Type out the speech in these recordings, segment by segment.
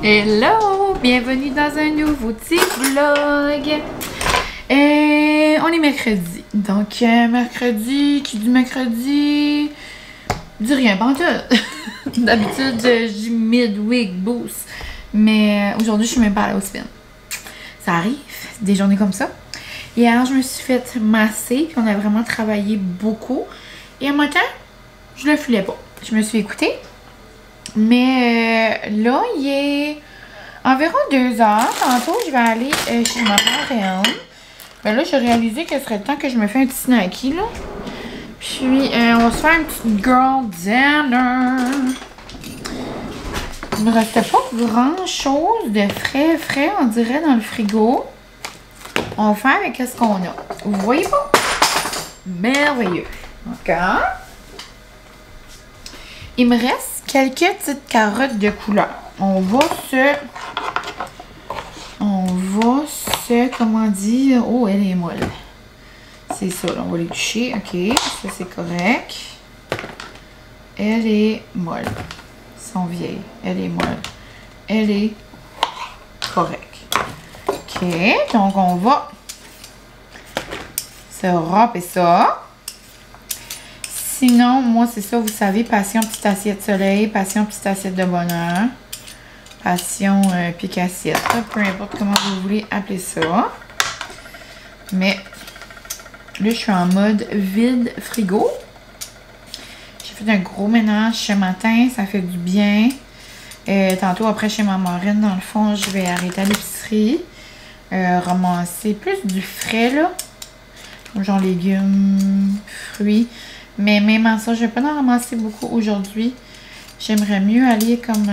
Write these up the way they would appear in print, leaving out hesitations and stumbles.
Hello! Bienvenue dans un nouveau petit vlog. On est mercredi. Donc, mercredi, qui dit mercredi, dit rien, pas en tout. D'habitude, je dis midweek boost. Mais aujourd'hui, je suis même pas allée au spin. Ça arrive, des journées comme ça. Hier, je me suis fait masser, puis on a vraiment travaillé beaucoup. Et un matin, je le filais pas. Je me suis écoutée. Mais là, il est environ 2 heures. Tantôt, je vais aller chez ma mère. Mais là, j'ai réalisé que ce serait le temps que je me fais un petit snacky, là. Puis, on va se faire une petite girl dinner. Il me restait pas grand-chose de frais, on dirait, dans le frigo. On va faire avec ce qu'on a. Vous voyez pas? Merveilleux. D'accord. Il me reste quelques petites carottes de couleur. On va se, comment dire, oh, elle est molle. C'est ça, là, on va les toucher. Ok, ça c'est correct. Elle est molle. Elles sont vieilles. Elle est molle. Elle est correcte. Ok, donc on va se râper ça. Sinon, moi, c'est ça, vous savez, passion petite assiette soleil, passion petite assiette de bonheur, passion pique assiette, peu importe comment vous voulez appeler ça. Mais là, je suis en mode vide frigo. J'ai fait un gros ménage ce matin, ça fait du bien. Tantôt, après, chez ma marraine, dans le fond, je vais arrêter à l'épicerie, ramasser plus du frais, là, genre légumes, fruits. Mais même en ça, je ne vais pas en ramasser beaucoup aujourd'hui. J'aimerais mieux aller comme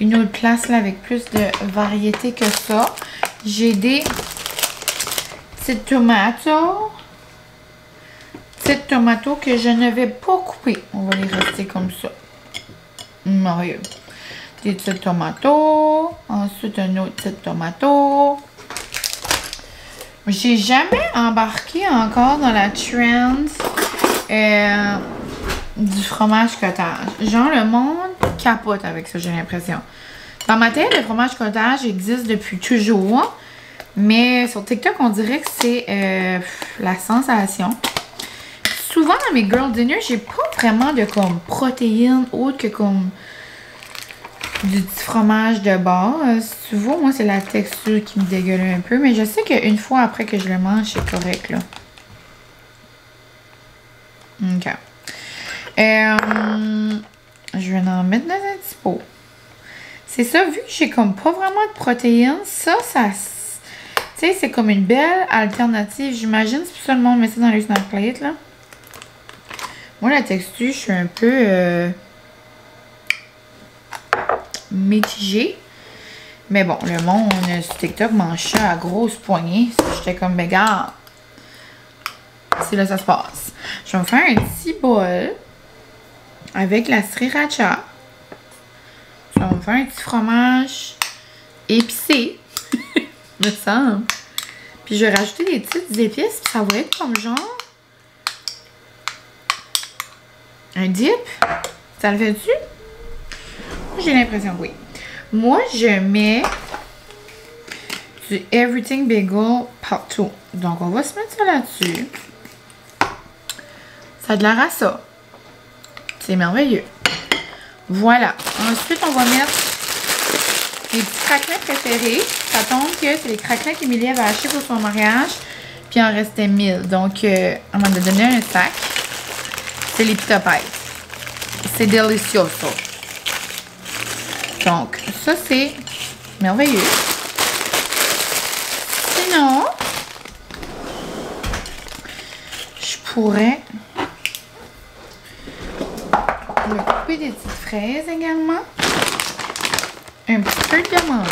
une autre place là, avec plus de variété que ça. J'ai des petites tomates. Petites tomates que je ne vais pas couper. On va les rester comme ça. Merveilleux. Des petites tomates. Ensuite, un autre petite tomate. J'ai jamais embarqué encore dans la trend du fromage cottage. Genre, le monde capote avec ça, j'ai l'impression. Dans ma tête, le fromage cottage existe depuis toujours. Mais sur TikTok, on dirait que c'est la sensation. Souvent, dans mes girl dinner, j'ai pas vraiment de comme protéines autres que comme du petit fromage de base. Tu vois, moi, c'est la texture qui me dégueule un peu. Mais je sais qu'une fois après que je le mange, c'est correct, là. OK. Je vais en mettre dans un petit pot. C'est ça, vu que j'ai comme pas vraiment de protéines, ça... Tu sais, c'est comme une belle alternative. J'imagine, c'est pour ça le monde met ça dans les snack plates, là. Moi, la texture, je suis un peu... mitigé. Mais bon, le monde sur TikTok mange ça à grosses poignées. J'étais comme, ben regarde, c'est là que ça se passe. Je vais me faire un petit bol avec la sriracha. Je vais me faire un petit fromage épicé, me semble. Puis je vais rajouter des petites épices. Puis ça va être comme genre un dip. Ça le fait-tu? J'ai l'impression que oui. Moi, je mets du Everything Bagel partout. Donc, on va se mettre ça là-dessus. Ça a de l'air à ça. C'est merveilleux. Voilà. Ensuite, on va mettre les petits craquelins préférés. Ça tombe que c'est les craquelins qu'Emilie avait achetés pour son mariage. Puis, il en restait 1000. Donc, on m'a donné un sac. C'est les Pitopies. C'est delicioso. Donc, ça, c'est merveilleux. Sinon, je pourrais me couper des petites fraises également. Un petit peu de menthe.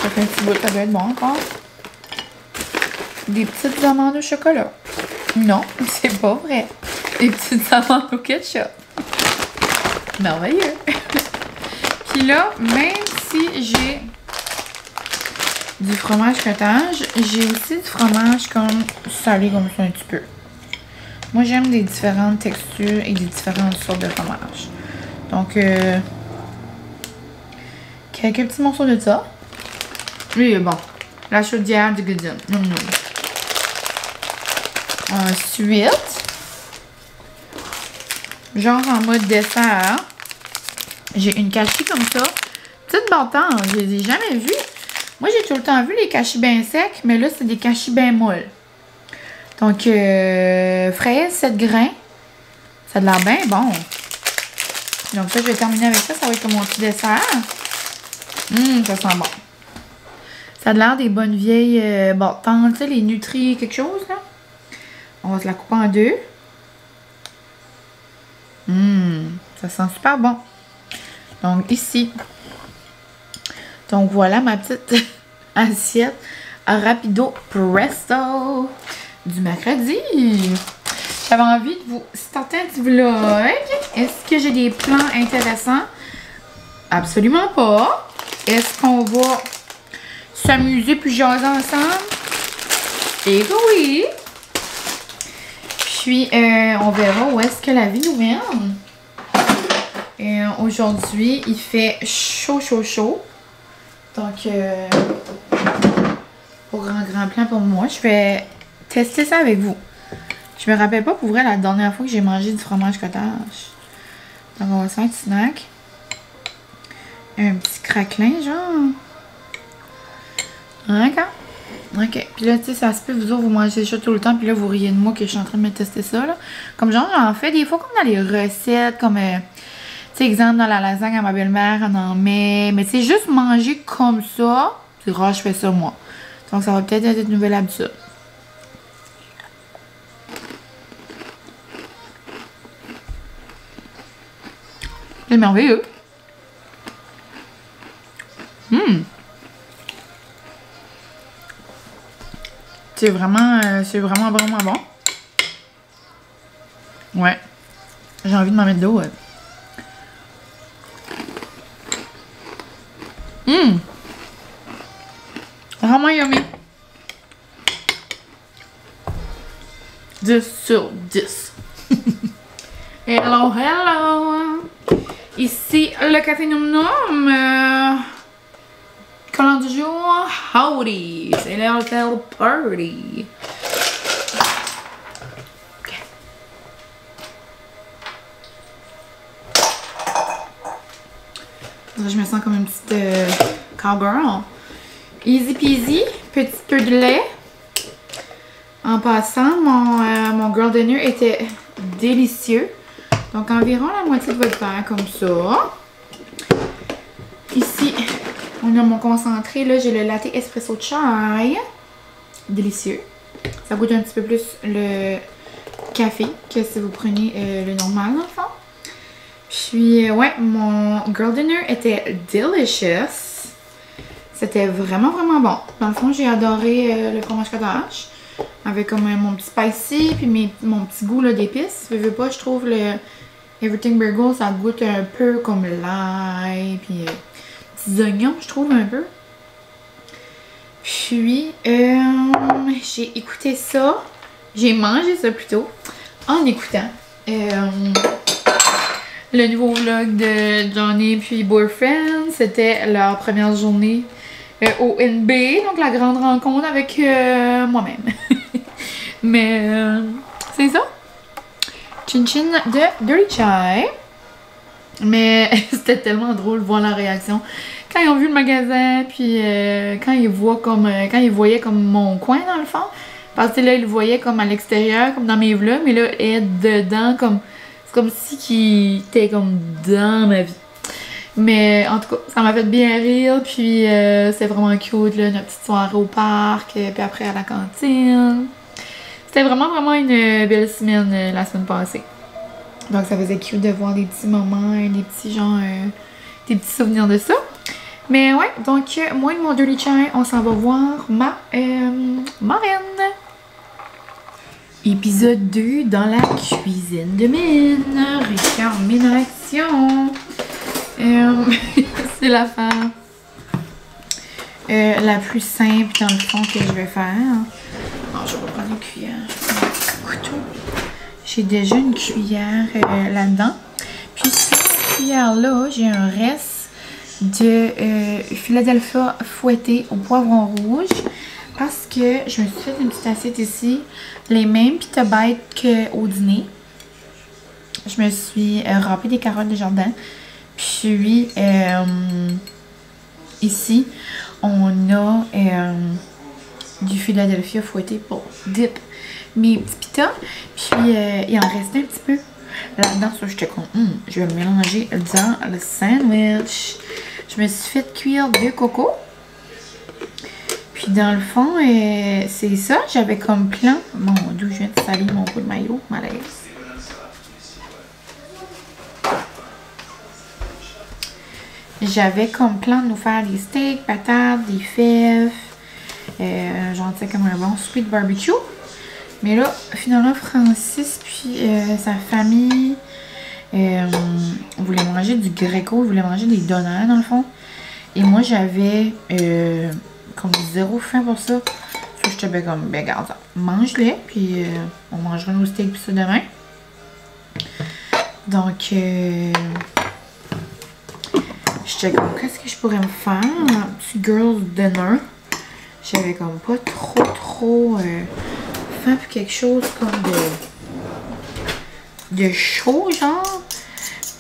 Ça fait un petit bout, ça doit être bon encore. Des petites amandes au chocolat. Non, c'est pas vrai. Des petites amandes au ketchup. Merveilleux. Puis là, même si j'ai du fromage cottage, j'ai aussi du fromage comme salé comme ça un petit peu. Moi, j'aime des différentes textures et des différentes sortes de fromage. Donc, quelques petits morceaux de ça. Oui, bon. La chaudière du Goodin. Ensuite, genre en mode dessert, j'ai une cachie comme ça. Petite bâtard, je les ai jamais vues. Moi, j'ai tout le temps vu les cachis bien secs, mais là, c'est des cachis bien molles. Donc, fraise, 7 grains. Ça a de l'air bien bon. Donc ça, je vais terminer avec ça. Ça va être comme mon petit dessert. Ça sent bon. Ça a de l'air des bonnes vieilles bâtons, tu sais, les Nutri quelque chose, là. On va se la couper en deux. Ça sent super bon. Donc, ici. Donc, voilà ma petite assiette rapido presto du mercredi. J'avais envie de vous starter un petit vlog. Est-ce que j'ai des plans intéressants? Absolument pas. Est-ce qu'on va s'amuser puis jaser ensemble? Et que oui! Puis, on verra où est-ce que la vie nous mène. Aujourd'hui, il fait chaud, chaud, chaud. Donc, au grand plan pour moi, je vais tester ça avec vous. Je me rappelle pas pour vrai la dernière fois que j'ai mangé du fromage cottage. Donc, on va se faire un petit snack. Un petit craquelin, genre. D'accord? Ok. Puis là, tu sais, ça se peut, vous autres, vous mangez ça tout le temps, puis là, vous riez de moi que je suis en train de me tester ça, là. Comme genre, j'en fais des fois comme dans les recettes, comme, tu sais, exemple, dans la lasagne à ma belle-mère, on en met. Mais tu sais, juste manger comme ça, c'est rare, je fais ça, moi. Donc, ça va peut-être être une nouvelle habitude. C'est merveilleux. C'est vraiment bon. Ouais. J'ai envie de m'en mettre de l'eau. Vraiment yummy. 10 sur 10. Hello, hello. Ici, le café Num Num. Collant du jour, howdy. C'est l'heure party. Okay. Je me sens comme une petite cowgirl. Easy peasy, petit peu de lait. En passant, mon girl dinner était délicieux. Donc environ la moitié de votre verre comme ça. Ici, on a mon concentré. Là, j'ai le latte espresso chai. Délicieux. Ça goûte un petit peu plus le café que si vous prenez le normal dans le fond. Puis, ouais, mon girl dinner était delicious. C'était vraiment bon. Dans le fond, j'ai adoré le fromage cottage. Avec comme mon petit spicy, puis mon petit goût d'épices. Je veux pas, je trouve le Everything Burger, ça goûte un peu comme l'ail, puis petits oignons, je trouve un peu. Puis, j'ai écouté ça. J'ai mangé ça plutôt en écoutant le nouveau vlog de Johnny puis Boyfriend. C'était leur première journée au NB, donc la grande rencontre avec moi-même. Mais c'est ça. Chin chin de Dirty Chai. Mais c'était tellement drôle de voir la réaction quand ils ont vu le magasin, puis quand ils voyaient comme mon coin dans le fond. Parce que là, ils le voyaient comme à l'extérieur, comme dans mes vlogs, mais là, être dedans, c'est comme si qu'ils étaient comme dans ma vie. Mais en tout cas, ça m'a fait bien rire, puis c'était vraiment cute, là, notre petite soirée au parc, puis après à la cantine. C'était vraiment une belle semaine la semaine passée. Donc ça faisait cute de voir des petits moments, des petits des petits souvenirs de ça. Mais ouais, donc moi et mon Dirty Chai, on s'en va voir ma marraine. Épisode 2 dans la cuisine de Mine. Richard Mine en action. C'est l'affaire la plus simple dans le fond que je vais faire. Alors, je vais prendre une cuillère, je vais prendre un couteau. J'ai déjà une cuillère là-dedans. Puis sur la cuillère-là, j'ai un reste de Philadelphia fouetté au poivron rouge. Parce que je me suis fait une petite assiette ici. Les mêmes pita bites qu'au dîner. Je me suis râpé des carottes de jardin. Puis ici, on a du Philadelphia fouetté pour dip mes petits pitas. Puis il en restait un petit peu là-dedans. Ça, j'étais comme, je vais le mélanger dans le sandwich. Je me suis fait cuire 2 cocos. Puis dans le fond, c'est ça. J'avais comme plan. Mon Dieu, je viens de salir mon coup de maillot. Malaise. J'avais comme plan de nous faire des steaks, patates, des fèves. J'en sais comme un bon sweet barbecue. Mais là, finalement, Francis puis sa famille voulaient manger du greco. Ils voulaient manger des donuts, dans le fond. Et moi, j'avais comme 0 faim pour ça. J'étais bien comme, ben regarde, mange-les. Puis on mangera nos steaks puis ça demain. Donc, j'étais comme, qu'est-ce que je pourrais me faire? Un petit girls dinner. J'avais comme pas trop faim pour quelque chose comme de chaud, genre.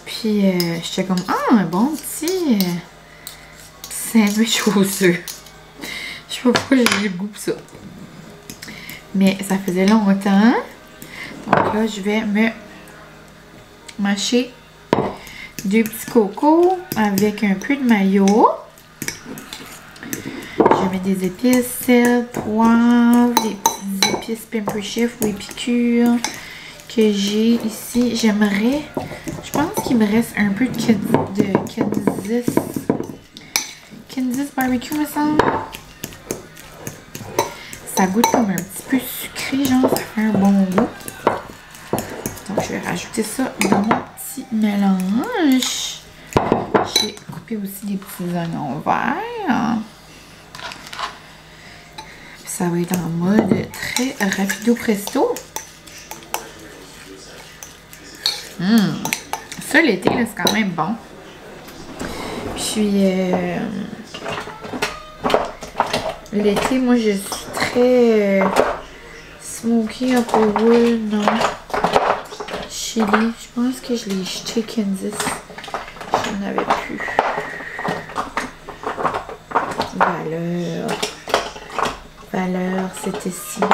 Puis j'étais comme, un bon petit sandwich aux œufs. Je sais pas pourquoi j'ai eu le goût pour ça. Mais ça faisait longtemps. Donc là, je vais me mâcher 2 petits cocos avec un peu de mayo. Je mets des épices, sel, poivre, des petites épices Pamper Chef ou épicure que j'ai ici. J'aimerais, je pense qu'il me reste un peu de Kansas barbecue, me semble. Ça goûte comme un petit peu sucré, genre, ça fait un bon goût. Donc, je vais rajouter ça dans mon petit mélange. J'ai coupé aussi des petits oignons verts. Puis ça va être en mode très rapido presto. Ça, l'été, c'est quand même bon. Puis, l'été, moi, je suis très smoky Applewood, non. Chili, je pense que je l'ai jeté Kansas. J'en avais plus. Valeur, c'était si bon.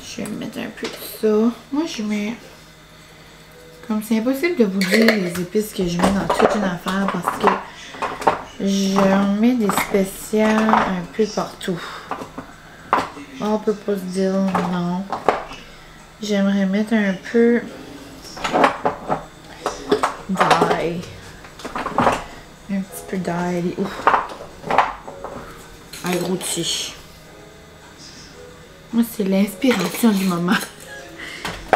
Je vais mettre un peu de ça. Moi, je mets... Comme c'est impossible de vous dire les épices que je mets dans toute une affaire parce que je mets des spéciales un peu partout. On peut pas se dire non. J'aimerais mettre un peu d'ail. Un petit peu d'ail. Ouf. Un gros tige. Moi, c'est l'inspiration du moment.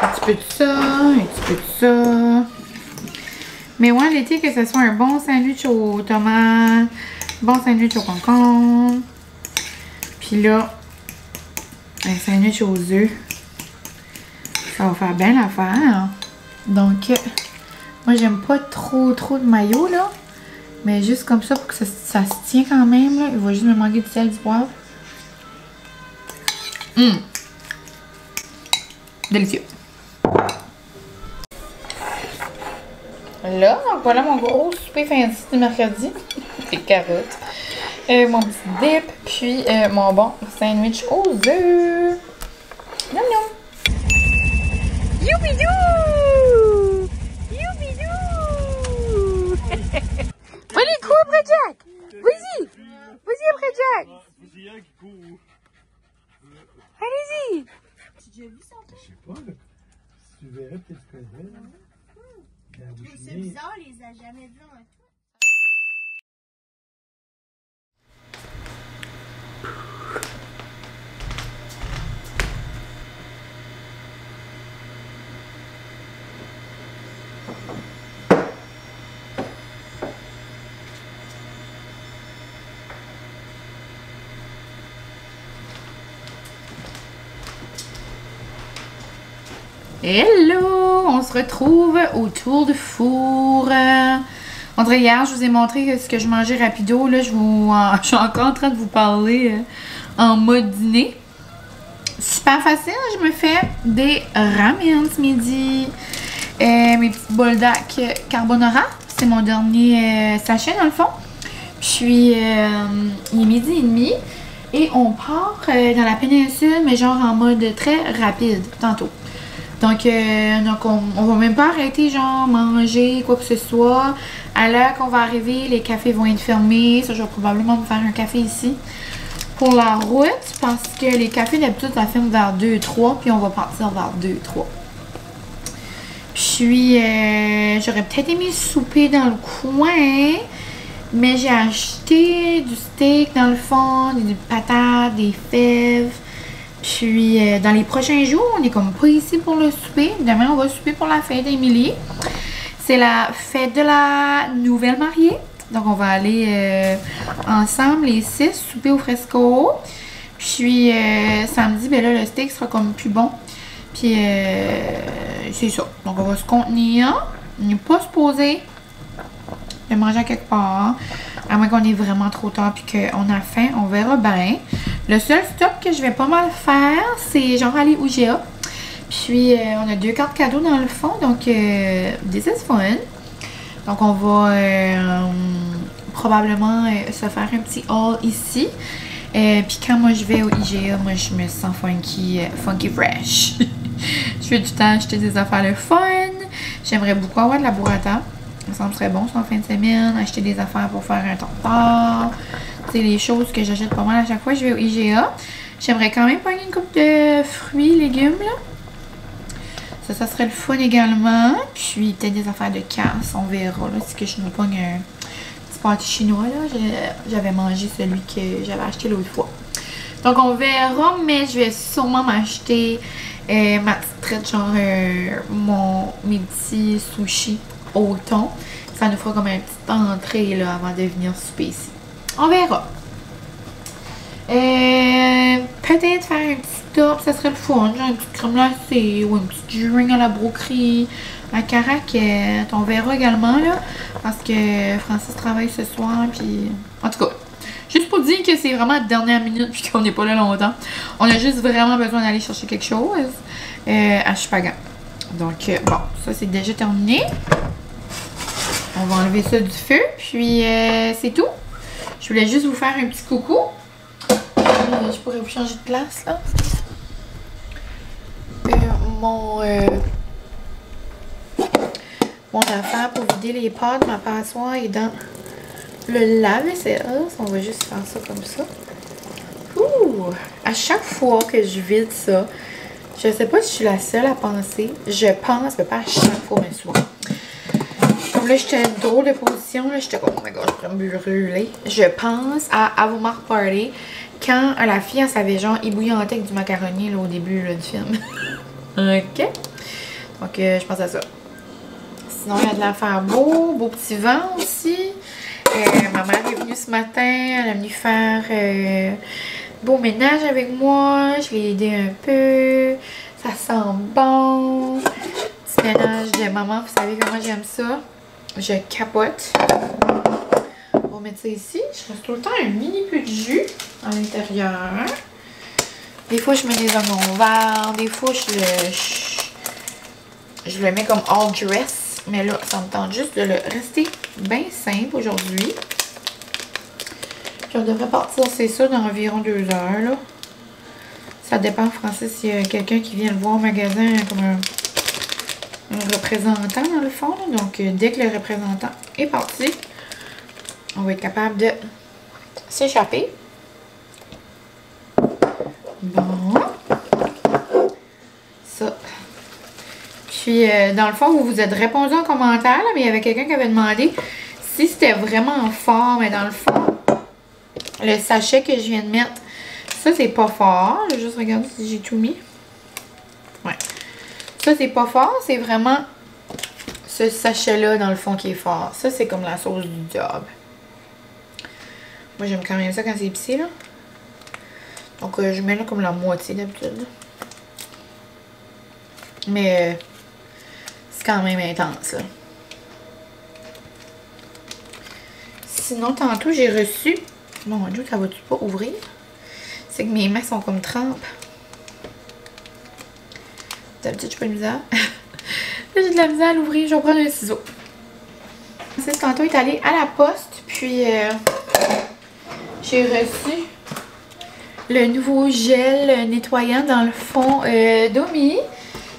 Un petit peu de ça, un petit peu de ça. Mais ouais, l'été, que ce soit un bon sandwich aux tomates, bon sandwich au concombre. Puis là, un sandwich aux œufs. Ça va faire bien l'affaire. Donc, moi, j'aime pas trop de maillot, là. Mais juste comme ça, pour que ça se tient quand même, là. Il va juste me manquer du sel, du poivre. Délicieux. Là, voilà mon gros souper fancy du mercredi. Des carottes. Mon petit dip, puis mon bon sandwich aux œufs. Miam miam. Youpidou! Youpidou! Allez, cours après Jack! Vas-y! Vas-y après Jack! Allez-y! J'ai déjà vu ça? Je sais pas, là. Si tu verrais, peut-être que tu connais. C'est bizarre, on les a jamais vus en tout. Hello! On se retrouve autour du four. On dirait hier, je vous ai montré ce que je mangeais rapido. Là, je suis encore en train de vous parler en mode dîner. Super facile, je me fais des ramen ce midi. Mes petites boldak carbonara. C'est mon dernier sachet dans le fond. Puis, il est midi et demi. Et on part dans la péninsule, mais genre en mode très rapide, tantôt. Donc on va même pas arrêter, genre, manger, quoi que ce soit. À l'heure qu'on va arriver, les cafés vont être fermés. Ça, je vais probablement me faire un café ici. Pour la route, parce que les cafés, d'habitude, ça ferme vers 2-3, puis on va partir vers 2-3. Puis, j'aurais peut-être aimé souper dans le coin, mais j'ai acheté du steak dans le fond, des patates, des fèves. Puis, dans les prochains jours, on est comme pas ici pour le souper. Demain, on va souper pour la fête d'Émilie. C'est la fête de la nouvelle mariée. Donc, on va aller ensemble, les 6, souper au fresco. Puis, samedi, ben là, le steak sera comme plus bon. Puis, c'est ça. Donc, on va se contenir. On n'est pas supposé de manger à quelque part. À moins qu'on est vraiment trop tard puis qu'on a faim, on verra bien. Le seul stop que je vais pas mal faire, c'est genre aller au IGA. Puis, on a 2 cartes cadeaux dans le fond. Donc, this is fun. Donc, on va probablement se faire un petit haul ici. Puis, quand moi je vais au IGA, moi je me sens funky fresh. Je fais du temps acheter des affaires le fun. J'aimerais beaucoup avoir de la burrata. Ça me semble très bon ça en fin de semaine. Acheter des affaires pour faire un tartare. C'est les choses que j'achète pas mal à chaque fois que je vais au IGA. J'aimerais quand même pogner une coupe de fruits, légumes là. Ça serait le fun également. Puis peut-être des affaires de casse, on verra là. Si que je nous pogne un petit pâté chinois là. J'avais mangé celui que j'avais acheté l'autre fois. Donc on verra, mais je vais sûrement m'acheter ma petite traite, genre mes petits sushis au thon. Ça nous fera comme une petite entrée là avant de venir souper ici. On verra. Peut-être faire un petit top, ça serait le fun. Genre une petite crème glacée ou un petit drink à la broquerie, à caraquette. On verra également là. Parce que Francis travaille ce soir. Puis en tout cas, juste pour dire que c'est vraiment dernière minute puis qu'on n'est pas là longtemps. On a juste vraiment besoin d'aller chercher quelque chose à Chupagan. Donc bon, ça c'est déjà terminé. On va enlever ça du feu. Puis c'est tout. Je voulais juste vous faire un petit coucou. Je pourrais vous changer de place là. Mon affaire pour vider les pâtes, ma passoire est dans le lave-vaisselle. On va juste faire ça comme ça. Ouh! À chaque fois que je vide ça, je sais pas si je suis la seule à penser. Je pense, mais pas à chaque fois, mais souvent. Comme là, j'étais une drôle de position. Là, j'étais comme, oh my god, je pourrais me brûler. Je pense à Avomar Party, quand la fille, elle savait genre ébouillanter avec du macaroni là, au début là, du film. Ok? Donc, je pense à ça. Sinon, il y a de l'affaire beau petit vent aussi. Ma mère est venue ce matin, elle est venue faire beau ménage avec moi. Je l'ai aidé un peu. Ça sent bon. Petit ménage de maman, vous savez comment j'aime ça. Je capote. On va mettre ça ici. Je reste tout le temps un mini peu de jus à l'intérieur. Des fois, je mets des oignons verts. Des fois, je le mets comme all dress. Mais là, ça me tente juste de le rester bien simple aujourd'hui. Puis on devrait partir, c'est ça, dans environ 2 heures, là. Ça dépend, Francis, s'il y a quelqu'un qui vient le voir au magasin comme un représentant, dans le fond. Là. Donc, dès que le représentant est parti, on va être capable de s'échapper. Bon. Ça. Puis, dans le fond, vous vous êtes répondu en commentaire, là, mais il y avait quelqu'un qui avait demandé si c'était vraiment fort. Mais dans le fond, le sachet que je viens de mettre, ça, c'est pas fort. Je vais juste regarder si j'ai tout mis. Ouais. Ça, c'est pas fort. C'est vraiment ce sachet-là, dans le fond, qui est fort. Ça, c'est comme la sauce du job. Moi, j'aime quand même ça quand c'est épicé, là. Donc, je mets là comme la moitié d'habitude. Mais c'est quand même intense, là. Sinon, tantôt, j'ai reçu... Mon Dieu, ça va-tu pas ouvrir? C'est que mes mains sont comme trempes. D'habitude, je suis pas de misère. Là, j'ai de la misère à l'ouvrir. Je vais prendre un ciseau. Tantôt, il est allé à la poste. Puis, j'ai reçu le nouveau gel nettoyant dans le fond d'Omi.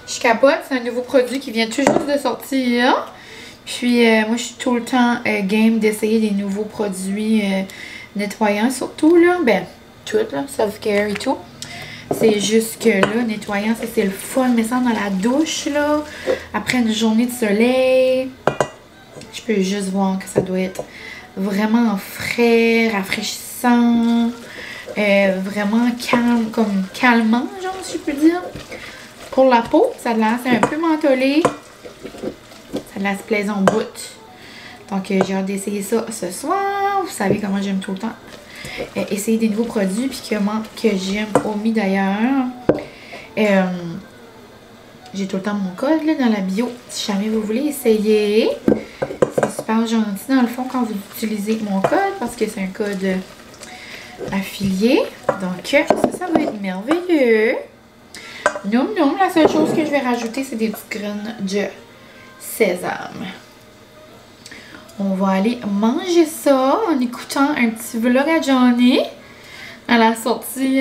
Je capote. C'est un nouveau produit qui vient tout juste de sortir. Puis, moi, je suis tout le temps game d'essayer des nouveaux produits nettoyants. Surtout, là, ben, tout, là, self-care et tout. C'est juste que là, nettoyant, ça, c'est le fun. Mais ça, dans la douche, là, après une journée de soleil, je peux juste voir que ça doit être vraiment frais, rafraîchissant, vraiment calme, comme calmant, genre, si je peux dire. Pour la peau, ça a l'air, c'est un peu mentholé. Ça a l'air plaisant au bout. Donc, j'ai hâte d'essayer ça ce soir. Vous savez comment j'aime tout le temps essayer des nouveaux produits. Puis comment que j'aime Omi d'ailleurs. J'ai tout le temps mon code là, dans la bio. Si jamais vous voulez essayer. C'est super gentil dans le fond quand vous utilisez mon code. Parce que c'est un code affilié. Donc, ça va être merveilleux. Non, la seule chose que je vais rajouter, c'est des petites graines de sésame. On va aller manger ça en écoutant un petit vlog à Johnny. Elle a sorti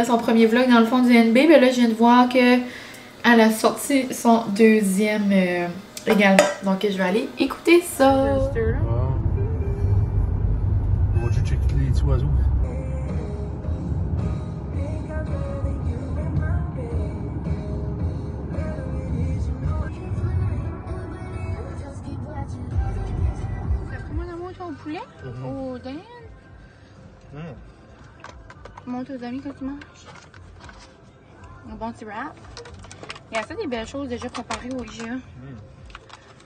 son premier vlog dans le fond du NB. Mais là, je viens de voir qu'elle a sorti son deuxième également. Donc, je vais aller écouter ça. Wow. Va-tu checker les petits oiseaux? Au poulet, au dinde. Monte aux amis quand tu manges. Un bon petit wrap. Il y a ça des belles choses déjà préparées au IGA.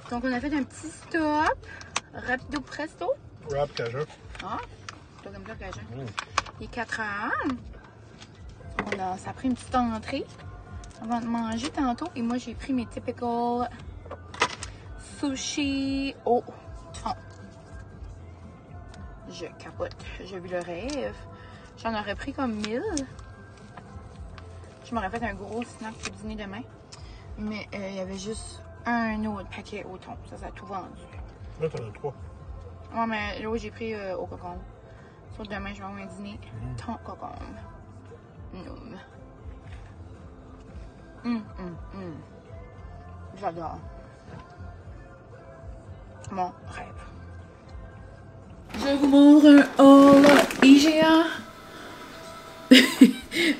Donc on a fait un petit stop. Rapido presto. Wrap Cajun. Ah, c'est pas comme ça Cajun. Il est 4 heures. Ça a pris une petite entrée avant de manger tantôt. Et moi j'ai pris mes typical sushi au thon. Je capote. J'ai vu le rêve. J'en aurais pris comme 1000. Je m'aurais fait un gros snack pour dîner demain. Mais il y avait juste un autre paquet au thon. Ça a tout vendu. Là, t'en as 3. Ouais, mais là, j'ai pris au cocombe. Sur demain, je vais avoir un dîner thon cocombe. J'adore. Mon rêve. Je vous montre un haul IGA. Je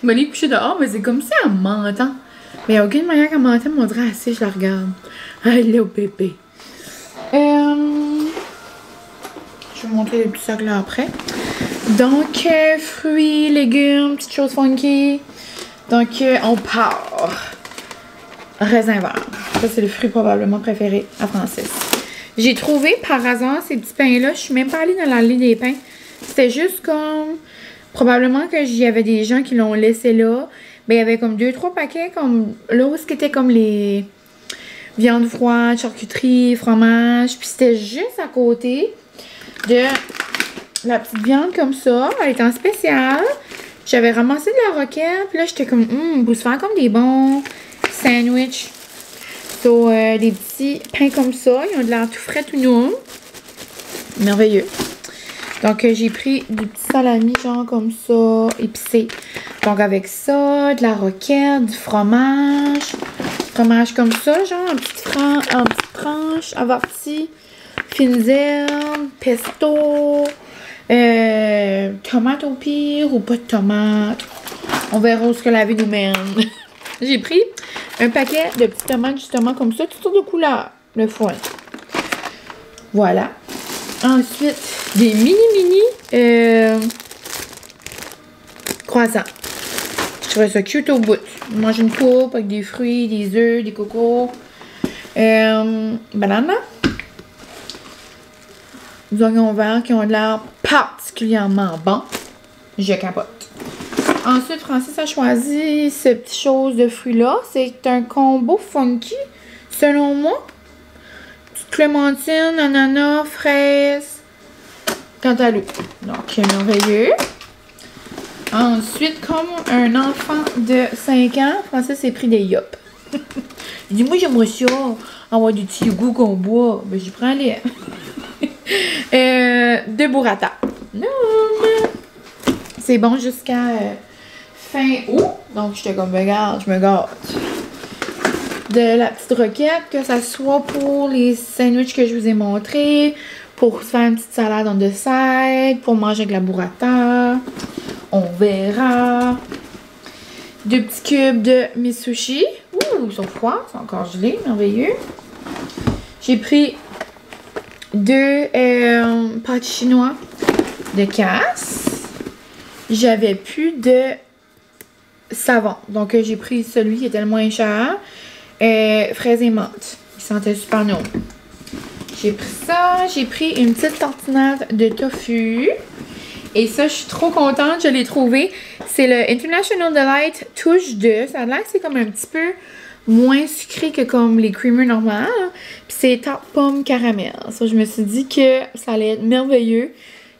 me l'ai couché dehors, mais c'est comme si elle m'entend. Mais il n'y a aucune manière qu'elle m'entende, on dirait assez, je la regarde. Hello bébé. Je vais vous montrer les petits sacs là après. Donc, fruits, légumes, petites choses funky. Donc, on part. Raisin vert. Ça, c'est le fruit probablement préféré à Francis. J'ai trouvé par hasard ces petits pains-là. Je suis même pas allée dans l'allée des pains. C'était juste comme... Probablement que j'y avait des gens qui l'ont laissé là. Ben, il y avait comme 2-3 paquets comme... Là où c'était comme les... Viande froide, charcuterie, fromage. Puis c'était juste à côté de la petite viande comme ça. Elle était en spécial. J'avais ramassé de la roquette. Puis là, j'étais comme... vous faire comme des bons sandwichs. So, des petits pains comme ça. Ils ont de l'air tout frais, tout nouveau. Merveilleux. Donc, j'ai pris des petits salamis, genre comme ça, épicés. Donc, avec ça, de la roquette, du fromage. Fromage comme ça, genre en petites tranches, avorti, fines herbes, pesto, tomate au pire ou pas de tomate. On verra où ce que la vie nous mène. J'ai pris un paquet de petites tomates justement comme ça, toutes sortes de couleurs. Le foin. Voilà. Ensuite, des mini croissants. Je trouvais ça cute au bout. On mange une coupe avec des fruits, des œufs, des cocos. Banane. Des oignons verts qui ont de l'air particulièrement bons. Je capote. Ensuite, Francis a choisi ce petit chose de fruits-là. C'est un combo funky, selon moi. Petite clémentine, ananas, fraise, cantaloupe. Donc, merveilleux. Ensuite, comme un enfant de 5 ans, Francis s'est pris des yop. Il dit, moi, j'aimerais ça. Avoir du petit goût qu'on boit. Ben, j'y prends les. De burrata. Non! C'est bon jusqu'à fin août. Donc, j'étais comme, regarde, je me gâte. De la petite roquette, que ça soit pour les sandwichs que je vous ai montrés, pour faire une petite salade on the side, pour manger avec la burrata. On verra. 2 petits cubes de mes sushis. Ouh, ils sont froids, ils sont encore gelés, merveilleux. J'ai pris 2 pâtes chinois de casse. J'avais plus de savon. Donc, j'ai pris celui qui était le moins cher. Fraises et menthe. Il sentait super bon. J'ai pris ça. J'ai pris une petite tartinade de tofu. Et ça, je suis trop contente. Je l'ai trouvé. C'est le International Delight Touche de. Ça a l'air que c'est comme un petit peu moins sucré que comme les creamers normales. Puis c'est tarte pomme caramel. Ça, je me suis dit que ça allait être merveilleux.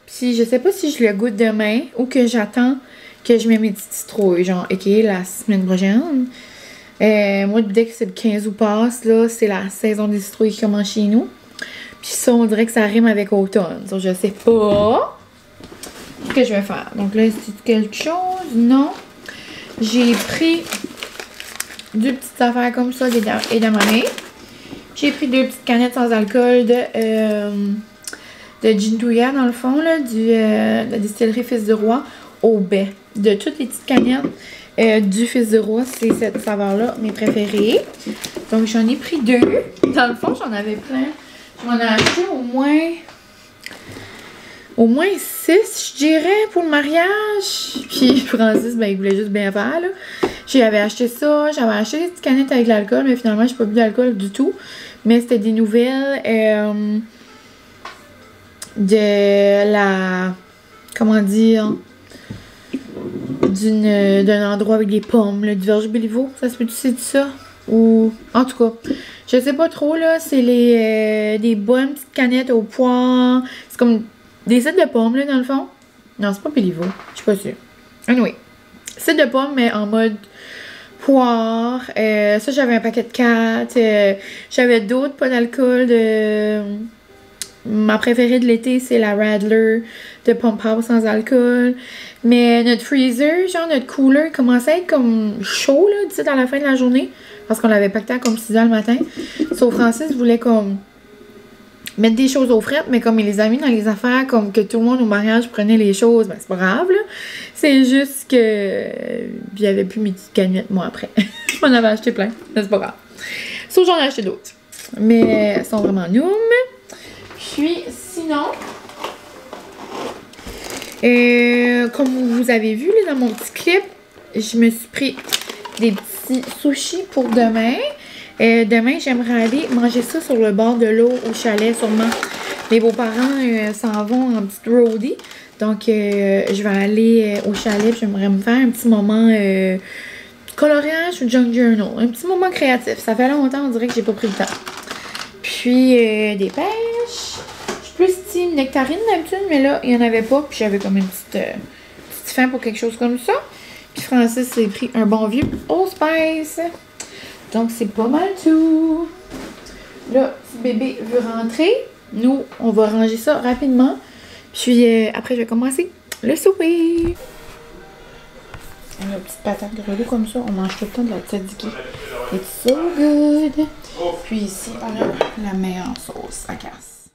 Puis je sais pas si je le goûte demain ou que j'attends que je mette mes petites citrouilles. Genre, ok, la semaine prochaine. Moi, dès que c'est le 15 août passe, là, c'est la saison des citrouilles qui commence chez nous. Puis ça, on dirait que ça rime avec automne. Ça, je sais pas ce que je vais faire. Donc là, c'est quelque chose? Non. J'ai pris 2 petites affaires comme ça d'edamame. J'ai pris 2 petites canettes sans alcool de gin touya, dans le fond, là, de la distillerie Fils du Roi au baie. De toutes les petites canettes du Fils du Roi, c'est cette saveur-là, mes préférées. Donc, j'en ai pris 2. Dans le fond, j'en avais plein. Je m'en ai acheté au moins 6, je dirais, pour le mariage. Puis Francis, ben, il voulait juste bien faire, là. J'avais acheté ça. J'avais acheté des petites canettes avec l'alcool, mais finalement, j'ai pas bu d'alcool du tout. Mais c'était des nouvelles de la... Comment dire? D'un endroit avec des pommes, là, du Vierge Béliveau. Ça se peut-tu, c'est ça? Ou... En tout cas, je sais pas trop, là. C'est des bonnes petites canettes au poire. C'est comme des cidres de pommes, là, dans le fond. Non, c'est pas Béliveau. Je suis pas sûre. Anyway. Cidre de pommes, mais en mode poire. Ça, j'avais un paquet de 4. J'avais d'autres, pas d'alcool. Ma préférée de l'été, c'est la Radler de Pump House sans alcool. Mais notre freezer, genre notre cooler, commençait à être comme chaud, là, d'ici à la fin de la journée. Parce qu'on l'avait pacté à comme 6 h le matin. Sauf Francis voulait comme mettre des choses au fret, mais comme il les a mis dans les affaires, comme que tout le monde au mariage prenait les choses, ben c'est pas grave, là. C'est juste que j'avais plus mes petites canettes, moi, après. J'en avais acheté plein, mais c'est pas grave. Sauf j'en ai acheté d'autres. Mais elles sont vraiment noum. Puis, sinon, comme vous avez vu là, dans mon petit clip, je me suis pris des petits sushis pour demain. Demain, j'aimerais aller manger ça sur le bord de l'eau au chalet, sûrement. Les beaux-parents s'en vont en petite roadie. Donc, je vais aller au chalet. J'aimerais me faire un petit moment coloriage ou junk journal. Un petit moment créatif. Ça fait longtemps, on dirait que j'ai pas pris le temps. Puis, des pêches. Je suis plus team nectarine d'habitude, mais là, il n'y en avait pas. Puis, j'avais comme une petite faim pour quelque chose comme ça. Puis, Francis s'est pris un bon vieux Old Spice. Donc, c'est pas mal tout. Là, si bébé veut rentrer, nous, on va ranger ça rapidement. Puis, après, je vais commencer le souper. Une petite patate grelée comme ça. On mange tout le temps de la tzatziki. It's so good. Puis ici, on a la meilleure sauce à casse.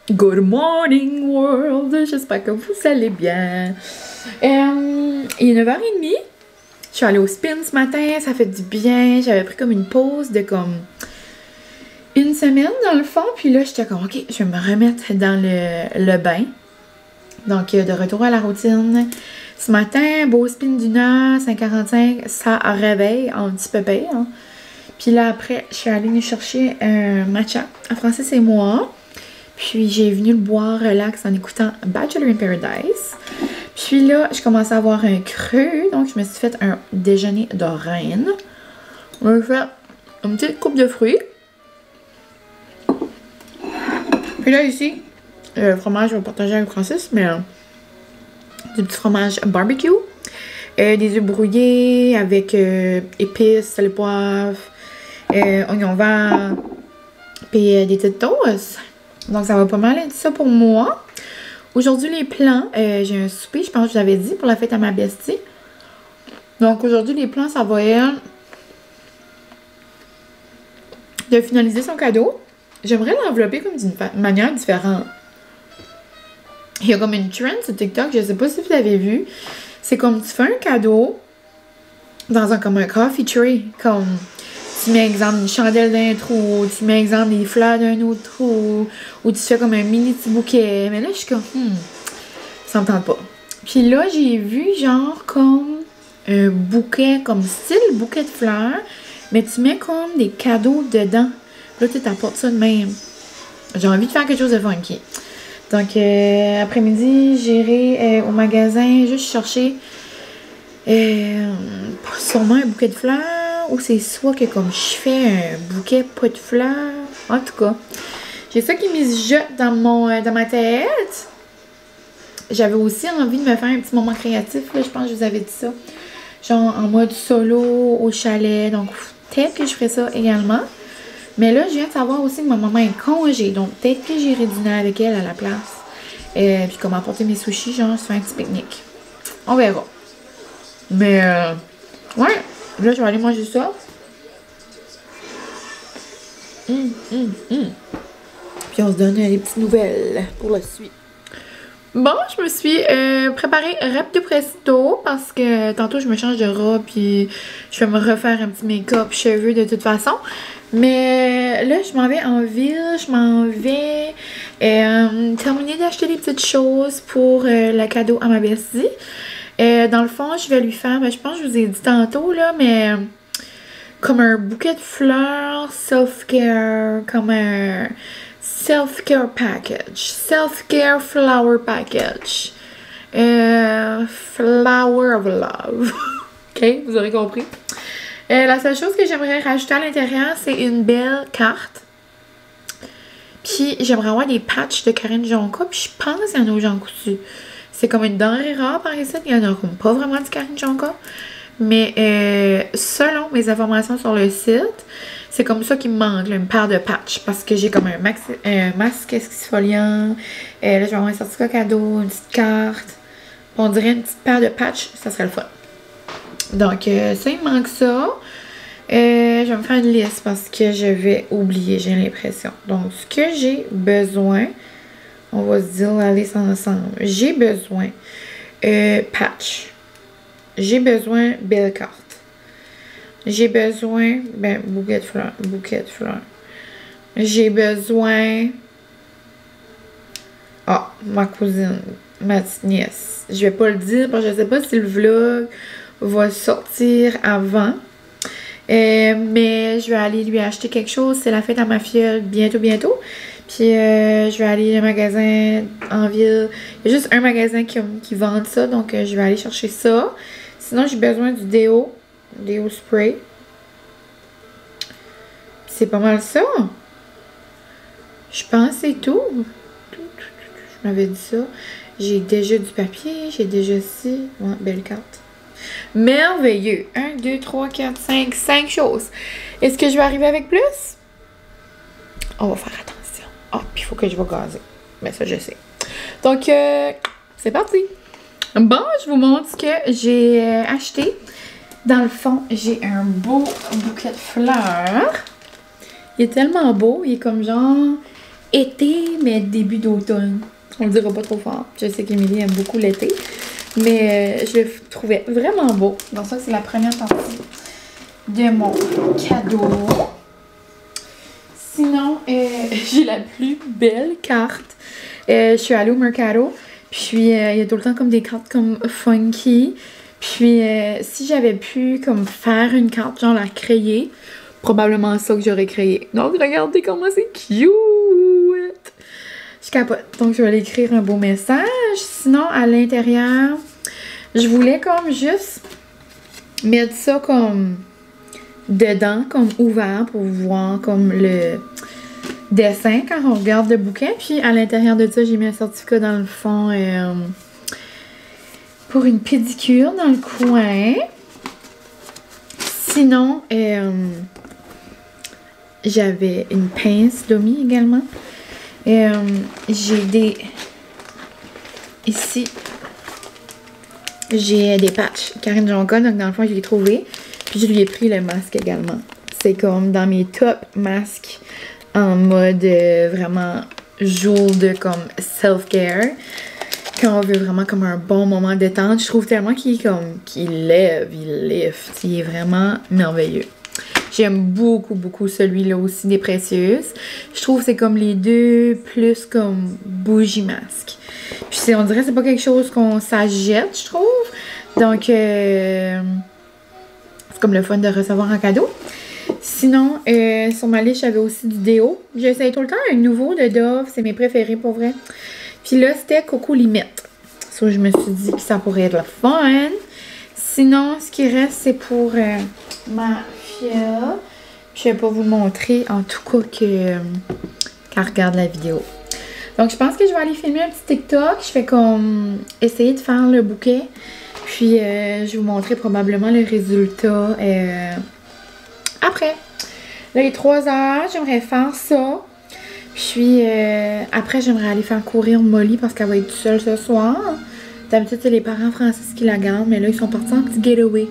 Good morning world! J'espère que vous allez bien. Il est 9h30. Je suis allée au spin ce matin, ça fait du bien. J'avais pris comme une pause de comme une semaine dans le fond. Puis là, j'étais comme, ok, je vais me remettre dans le bain. Donc, de retour à la routine. Ce matin, beau spin d'une heure, 5h45, ça réveille un petit peu pire. Hein. Puis là, après, je suis allée nous chercher un matcha à Francis et moi. Puis j'ai venu le boire relax en écoutant Bachelor in Paradise. Puis là, je commençais à avoir un creux, donc je me suis fait un déjeuner de reine. On a fait une petite coupe de fruits. Puis là, ici, le fromage, je vais partager avec Francis, mais du petit fromage barbecue. Des œufs brouillés avec épices, sel, poivre, oignons verts, puis des petites toasts. Donc, ça va pas mal être ça pour moi. Aujourd'hui, les plans, j'ai un souper, je pense que je vous avais dit, pour la fête à ma bestie. Donc, aujourd'hui, les plans, ça va être de finaliser son cadeau. J'aimerais l'envelopper comme d'une manière différente. Il y a comme une trend sur TikTok, je sais pas si vous l'avez vu. C'est comme tu fais un cadeau dans comme un coffee tray. Comme tu mets exemple une chandelle d'un trou, tu mets exemple des fleurs d'un autre trou, ou tu fais comme un mini petit bouquet. Mais là, je suis comme, ça me tente pas. Puis là, j'ai vu genre comme un bouquet, comme style bouquet de fleurs, mais tu mets comme des cadeaux dedans. Là, tu t'apportes ça de même. J'ai envie de faire quelque chose de funky. Donc, après-midi, j'irai au magasin juste chercher sûrement un bouquet de fleurs, ou c'est soit que comme je fais un bouquet pas de fleurs. En tout cas, j'ai ça qui mijote dans ma tête. J'avais aussi envie de me faire un petit moment créatif, là, je pense que je vous avais dit ça. Genre en mode solo au chalet, donc peut-être que je ferai ça également. Mais là, je viens de savoir aussi que ma maman est congé, donc peut-être que j'irai dîner avec elle à la place. Puis comment apporter mes sushis, genre, se faire un petit pique-nique. On verra. Mais, ouais, là, je vais aller manger ça. Puis on se donne des petites nouvelles pour la suite. Bon, je me suis préparée rapide presto parce que tantôt je me change de robe puis je vais me refaire un petit make-up cheveux de toute façon. Mais là, je m'en vais en ville, je m'en vais terminer d'acheter des petites choses pour le cadeau à ma bestie. Dans le fond, je vais lui faire, je pense que je vous ai dit tantôt là, mais comme un bouquet de fleurs, self-care, comme un self-care package. Self-care flower package. Flower of love. OK, vous aurez compris. La seule chose que j'aimerais rajouter à l'intérieur, c'est une belle carte. Puis j'aimerais avoir des patchs de Karine Jonca. Puis je pense qu'il y en a au Jean Coutu. C'est comme une denrée rare par ici. Il y en a comme pas vraiment du Karine Jonca. Mais selon mes informations sur le site, c'est comme ça qu'il me manque, là, une paire de patchs. Parce que j'ai comme un masque exfoliant. Là, je vais avoir un certificat cadeau, une petite carte. On dirait une petite paire de patchs, ça serait le fun. Donc, ça, il me manque ça. Je vais me faire une liste parce que je vais oublier, j'ai l'impression. Donc, ce que j'ai besoin, on va se dire la liste ensemble. J'ai besoin patch. J'ai besoin belle carte. J'ai besoin, bouquet de fleurs. J'ai besoin, ma cousine, ma petite nièce. Je vais pas le dire parce que je sais pas si le vlog va sortir avant. Mais je vais aller lui acheter quelque chose. C'est la fête à ma filleule bientôt. Puis je vais aller au magasin en ville. Il y a juste un magasin qui vend ça. Donc je vais aller chercher ça. Sinon j'ai besoin du déo spray. C'est pas mal ça. Je pense que c'est tout. Je m'avais dit ça. J'ai déjà du papier. J'ai déjà ci. Ouais, belle carte. Merveilleux. 1, 2, 3, 4, 5 choses. Est-ce que je vais arriver avec plus? On va faire attention. Puis il faut que je vais gazer. Mais ça, je sais. Donc, c'est parti. Bon, je vous montre ce que j'ai acheté. Dans le fond, j'ai un beau bouquet de fleurs. Il est tellement beau. Il est comme genre été, mais début d'automne. On le dira pas trop fort. Je sais qu'Émilie aime beaucoup l'été. Mais je le trouvais vraiment beau. Donc ça, c'est la première partie de mon cadeau. Sinon, j'ai la plus belle carte. Je suis allée au Mercado. Puis, il y a tout le temps comme des cartes comme funky. Puis, si j'avais pu comme faire une carte, genre la créer, probablement ça que j'aurais créé. Donc, regardez comment c'est cute! Je capote. Donc, je vais aller écrire un beau message. Sinon, à l'intérieur, je voulais comme juste mettre ça comme dedans, comme ouvert pour voir comme le dessin quand on regarde le bouquet. Puis, à l'intérieur de ça, j'ai mis un certificat dans le fond pour une pédicure dans le coin. Sinon, j'avais une pince Domi également. J'ai des... Ici, j'ai des patchs Karine Jonca, donc dans le fond, je l'ai trouvé. Puis je lui ai pris le masque également. C'est comme dans mes top masques en mode vraiment jour de comme self-care. Quand on veut vraiment comme un bon moment de détente. Je trouve tellement qu'il lève, il lift. Il est vraiment merveilleux. J'aime beaucoup, beaucoup celui-là aussi des précieuses. Je trouve que c'est comme les deux plus comme bougie masque. Puis on dirait que c'est pas quelque chose qu'on s'achète, je trouve. Donc, c'est comme le fun de recevoir en cadeau. Sinon, sur ma liste, j'avais aussi du déo. J'essaye tout le temps un nouveau de Dove. C'est mes préférés pour vrai. Puis là, c'était Coco Limette. So, je me suis dit que ça pourrait être le fun. Sinon, ce qui reste, c'est pour ma fille. Je vais pas vous le montrer, en tout cas, qu'elle regarde la vidéo. Donc, je pense que je vais aller filmer un petit TikTok. Je vais comme essayer de faire le bouquet. Puis, je vais vous montrer probablement le résultat après. Là, il est 3 heures. J'aimerais faire ça. Puis, après, j'aimerais aller faire courir Molly parce qu'elle va être toute seule ce soir. D'habitude, c'est les parents Francis qui la gardent. Mais là, ils sont partis en petit getaway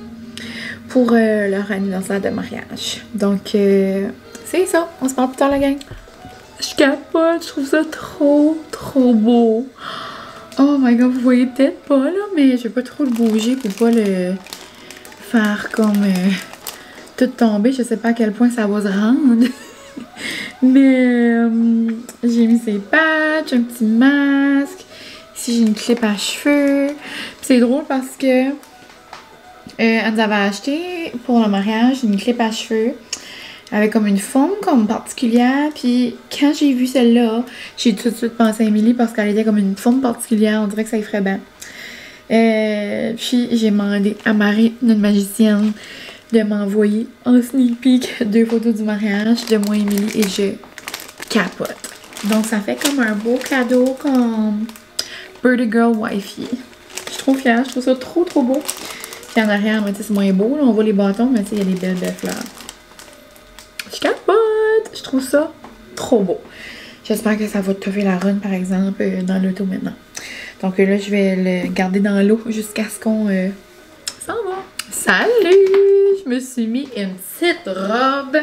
pour leur anniversaire de mariage. Donc, c'est ça. On se parle plus tard, la gang. Je capote. Je trouve ça trop, trop beau. Oh my god, vous voyez peut-être pas, là, mais je vais pas trop le bouger pour pas le faire comme tout tomber. Je sais pas à quel point ça va se rendre. Mais j'ai mis ses patchs, un petit masque. Ici, j'ai une clip à cheveux. C'est drôle parce que elle nous avait acheté pour le mariage une clip à cheveux avec comme une forme comme particulière. Puis quand j'ai vu celle-là, j'ai tout de suite pensé à Emily parce qu'elle était comme une forme particulière. On dirait que ça y ferait bien. Puis j'ai demandé à Marie, notre magicienne, de m'envoyer en sneak peek 2 photos du mariage de moi et Emily et je capote. Donc ça fait comme un beau cadeau comme Birdie Girl Wifey. Je suis trop fière, je trouve ça trop trop beau. Puis en arrière, c'est moins beau, là, on voit les bâtons, mais il y a des belles fleurs. Je capote! Je trouve ça trop beau. J'espère que ça va toffer la run, par exemple, dans l'auto maintenant. Donc là, je vais le garder dans l'eau jusqu'à ce qu'on s'en va. Salut! Je me suis mis une petite robe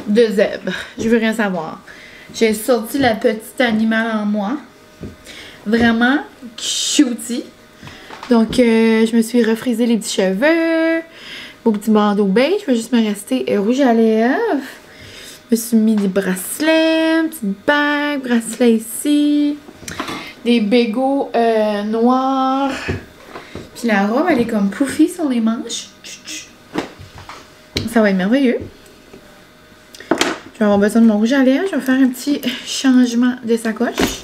de zèbre. Je veux rien savoir. J'ai sorti la petite animale en moi. Vraiment cutie. Donc, je me suis refrisé les petits cheveux. Beau petit bandeau beige. Je vais juste me rester rouge à lèvres. Je me suis mis des bracelets, une petite bague, bracelet ici. Des bégots noirs. Puis la robe, elle est comme poufie sur les manches. Ça va être merveilleux. Je vais avoir besoin de mon rouge à lèvres. Je vais faire un petit changement de sacoche.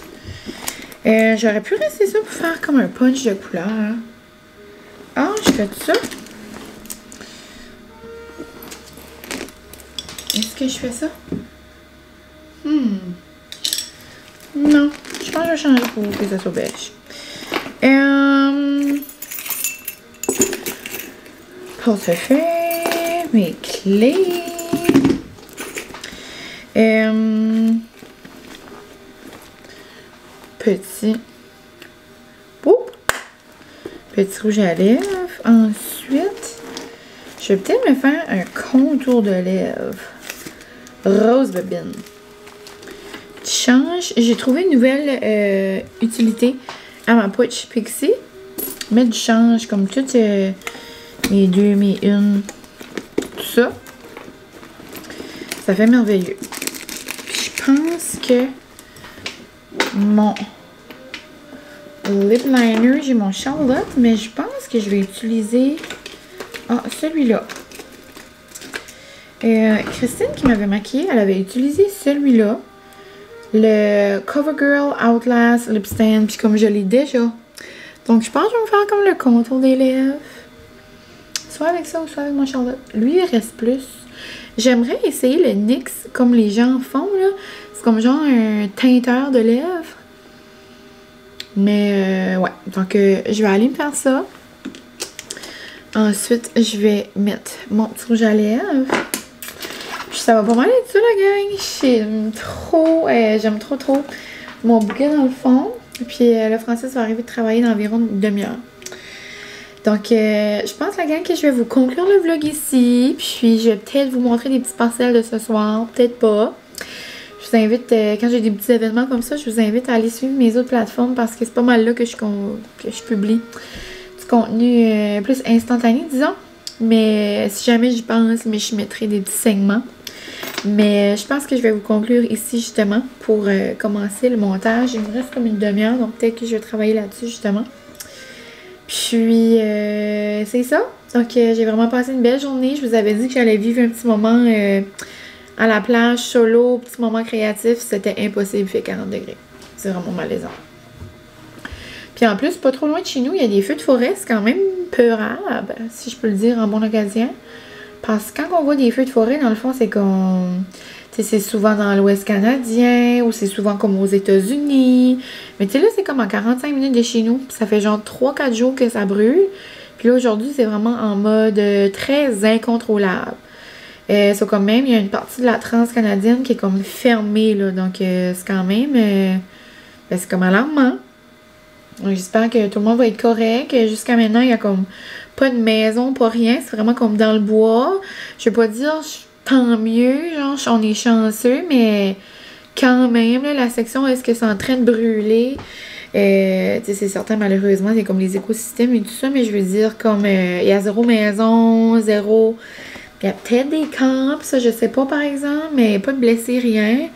J'aurais pu rester ça pour faire comme un punch de couleur. Ah, je fais tout ça. Est-ce que je fais ça? Non. Je pense que je vais changer pour que ça soit beige. Portefeuille, mes clés. Petit rouge à lèvres. Ensuite, je vais peut-être me faire un contour de lèvres. Rose bobine. Change. J'ai trouvé une nouvelle utilité à ma pouch Pixie. Mettre du change comme toutes mes 2, mes 1. Tout ça. Ça fait merveilleux. Puis je pense que mon lip liner, j'ai mon Charlotte, mais je pense que je vais utiliser celui-là. Christine qui m'avait maquillée, elle avait utilisé celui-là. Le CoverGirl Outlast Lip Stand. Puis comme je l'ai déjà. Donc je pense que je vais me faire comme le contour des lèvres. Soit avec ça ou soit avec mon Charlotte. Lui, il reste plus. J'aimerais essayer le NYX comme les gens font, là. C'est comme genre un teinteur de lèvres. Mais ouais. Donc je vais aller me faire ça. Ensuite, je vais mettre mon petit rouge à lèvres. Puis ça va pas mal être ça, la gang. J'aime trop mon bouquet dans le fond. Puis le Francis va arriver de travailler dans environ une demi-heure. Donc, je pense, la gang, que je vais vous conclure le vlog ici. Puis, je vais peut-être vous montrer des petites parcelles de ce soir. Peut-être pas. Je vous invite, quand j'ai des petits événements comme ça, je vous invite à aller suivre mes autres plateformes parce que c'est pas mal là que je publie du contenu plus instantané, disons. Mais si jamais j'y pense, je mettrai des petits segments. Mais je pense que je vais vous conclure ici, justement, pour commencer le montage. Il me reste comme une demi-heure, donc peut-être que je vais travailler là-dessus, justement. Puis, c'est ça. Donc, j'ai vraiment passé une belle journée. Je vous avais dit que j'allais vivre un petit moment à la plage, solo, petit moment créatif. C'était impossible, il fait 40 degrés. C'est vraiment malaisant. Puis en plus, pas trop loin de chez nous, il y a des feux de forêt. C'est quand même peurable, si je peux le dire en bon occasion. Parce que quand on voit des feux de forêt, dans le fond, c'est comme... c'est souvent dans l'Ouest canadien ou c'est souvent comme aux États-Unis. Mais tu sais, là, c'est comme à 45 minutes de chez nous. Ça fait genre 3-4 jours que ça brûle. Puis là, aujourd'hui, c'est vraiment en mode très incontrôlable. C'est quand même, il y a une partie de la Trans-Canadienne qui est comme fermée, là. Donc, c'est quand même... c'est comme alarmant. J'espère que tout le monde va être correct. Jusqu'à maintenant, il n'y a comme pas de maison, pas rien. C'est vraiment comme dans le bois. Je vais pas dire tant mieux, genre on est chanceux, mais quand même, là, la section est-ce que c'est en train de brûler. C'est certain, malheureusement, c'est comme les écosystèmes et tout ça, mais je veux dire, comme il y a 0 maison, 0. Il y a peut-être des camps, ça je sais pas par exemple, mais pas de blessés, rien.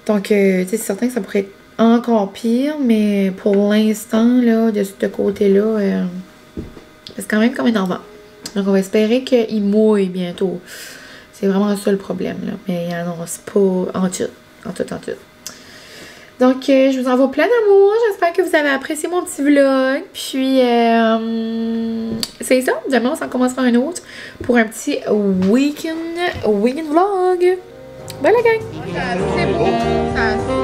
Donc, c'est certain que ça pourrait être encore pire, mais pour l'instant, là, de ce côté-là, c'est quand même comme énervant. Donc, on va espérer qu'il mouille bientôt. C'est vraiment ça le problème, là. Mais il annonce pas en tout. Donc, je vous envoie plein d'amour. J'espère que vous avez apprécié mon petit vlog. Puis, c'est ça. Demain, on s'en commencera un autre pour un petit week-end vlog. Bye la gang! C'est beau.